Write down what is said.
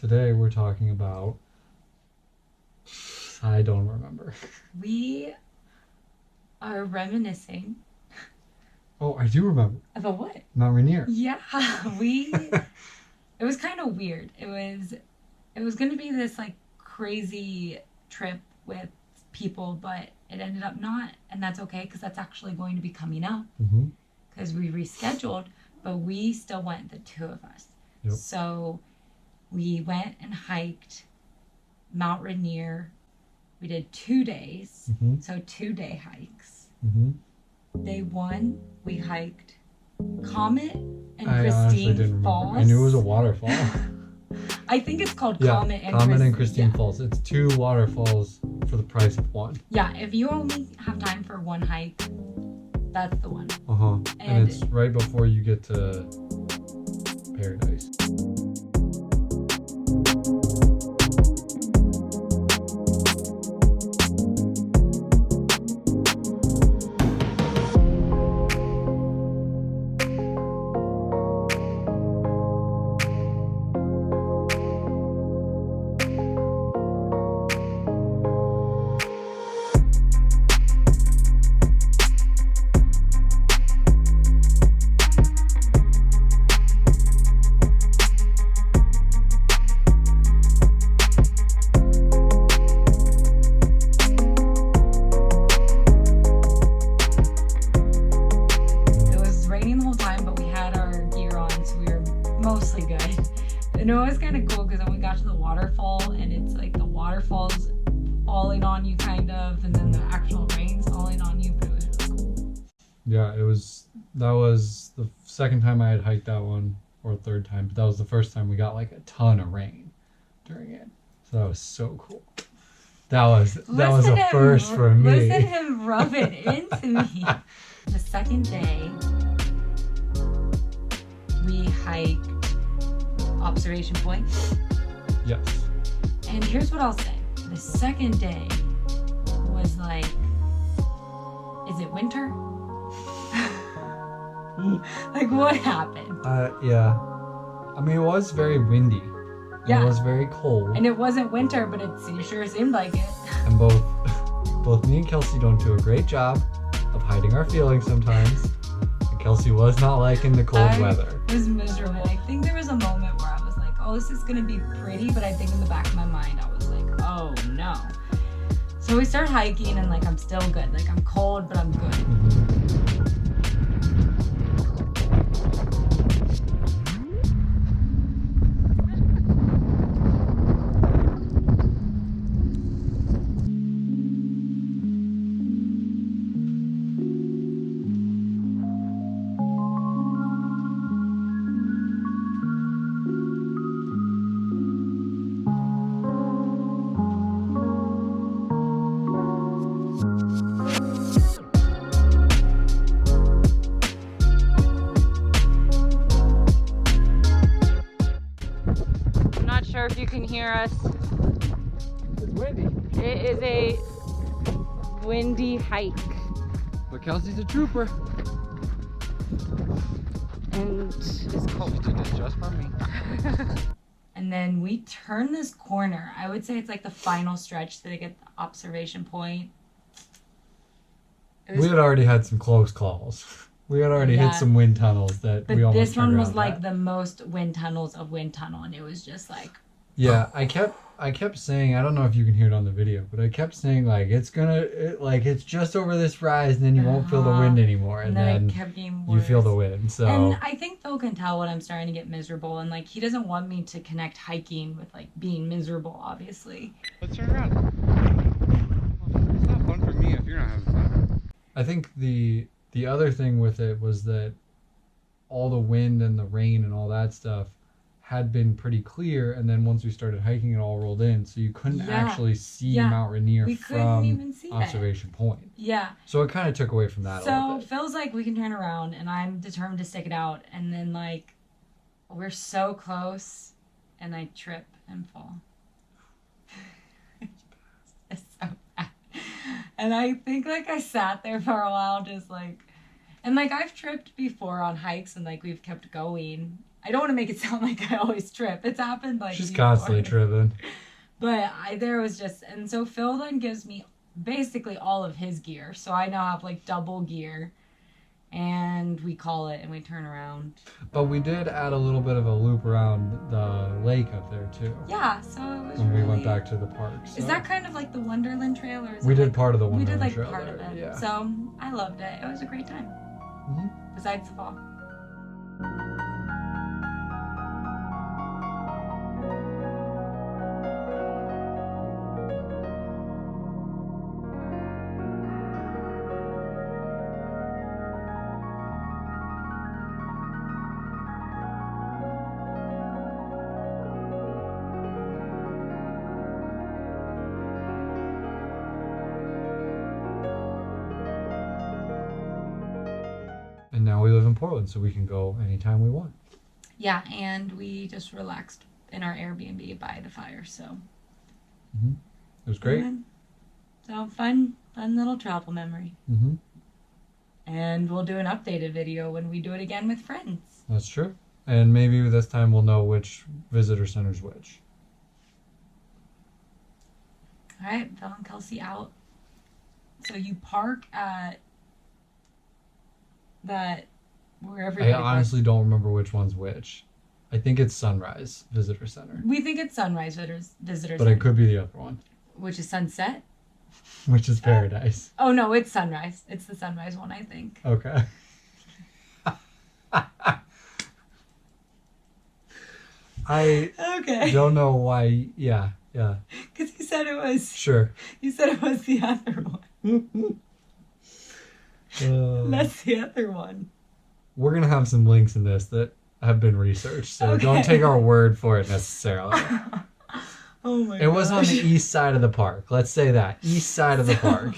today we're talking about... I don't remember. We are reminiscing. Oh, I do remember. About what? Mount Rainier. Yeah, it was kind of weird. It was going to be this like crazy trip with people, but it ended up not, and that's okay because that's actually going to be coming up because we rescheduled, but we still went, the two of us. Yep. So we went and hiked Mount Rainier. We did 2 days, so 2-day hikes. Day 1, we hiked Comet and Christine Falls. I knew it was a waterfall. I think it's called Comet and Christine Falls. It's 2 waterfalls for the price of 1. Yeah, if you only have time for 1 hike, that's the one. And it's right before you get to Paradise. And it was kind of cool because then we got to the waterfall and it's like the waterfall's falling on you kind of, and then the actual rain's falling on you, but it was really cool. Yeah, that was the second time I had hiked that one, or third time, but that was the first time we got like a ton of rain during it. So that was so cool. That was a first for me. Listen to him rub it into me. The second day, we hiked Observation Point. Yes. And here's what I'll say. The second day was like, is it winter? Like, what happened? Yeah. I mean, it was very windy. Yeah. It was very cold. And it wasn't winter, but it sure seemed like it. And both me and Kelsey don't do a great job of hiding our feelings sometimes. And Kelsey was not liking the cold weather. It was miserable. I think there was a moment where I was like, oh, this is going to be pretty. But I think in the back of my mind, I was like, oh, no. So we start hiking and like, I'm still good. Like, I'm cold, but I'm good. If you can hear us. It's windy. It is a windy hike. But Kelsey's a trooper. And it's cold. She did it just for me. And then we turn this corner. I would say it's like the final stretch to get the observation point. We had already had some close calls. We had already hit some wind tunnels that we almost this one was like at. the most wind tunnels of wind tunnel, and it was just like... Yeah, I kept saying, I don't know if you can hear it on the video, but I kept saying like it's just over this rise, and then you won't feel the wind anymore, and then it kept getting worse. You feel the wind. So and I think Phil can tell when I'm starting to get miserable, and like he doesn't want me to connect hiking with like being miserable, obviously. Let's turn around. It's not fun for me if you're not having fun. I think the other thing with it was that all the wind and the rain and all that stuff had been pretty clear, and then once we started hiking, it all rolled in, so you couldn't actually see Mount Rainier from even see observation point. Yeah. So it kind of took away from that a little bit. So Phil's like, we can turn around, and I'm determined to stick it out, and then like, we're so close, and I trip and fall. It's so bad. And I think like I sat there for a while just like, and like I've tripped before on hikes and like we've kept going I don't want to make it sound like I always trip. It's happened like She's before. constantly tripping. But there was just, and so Phil then gives me basically all of his gear. So I now have like double gear, and we call it and we turn around. But we did add a little bit of a loop around the lake up there too. Yeah, so it was When really... we went back to the park. So. Is that kind of like the Wonderland Trail, or is We it did like... part of the We Wonderland did like Trail part there, of it. yeah. So I loved it. It was a great time. Mm-hmm. Besides the fall. And now we live in Portland, so we can go anytime we want. Yeah, and we just relaxed in our Airbnb by the fire, so. Mm-hmm. It was great. So fun little travel memory. Mm-hmm. And we'll do an updated video when we do it again with friends. That's true. And maybe this time we'll know which visitor center's which. All right, Phil and Kelsey out. So you park at that wherever. I honestly don't remember which one's which. I think it's Sunrise Visitor Center. We think it's Sunrise Visitor But Center. it could be the other one, Which is Sunset. which is Paradise. Oh no, it's Sunrise. It's the Sunrise one, I think. Okay. I Okay. don't know why. Yeah. Because you said it was. Sure. You said it was the other one. That's the other one. We're going to have some links in this that have been researched, so Okay. don't take our word for it necessarily. Oh my god. It was on the east side of the park. Let's say that. East side of the park.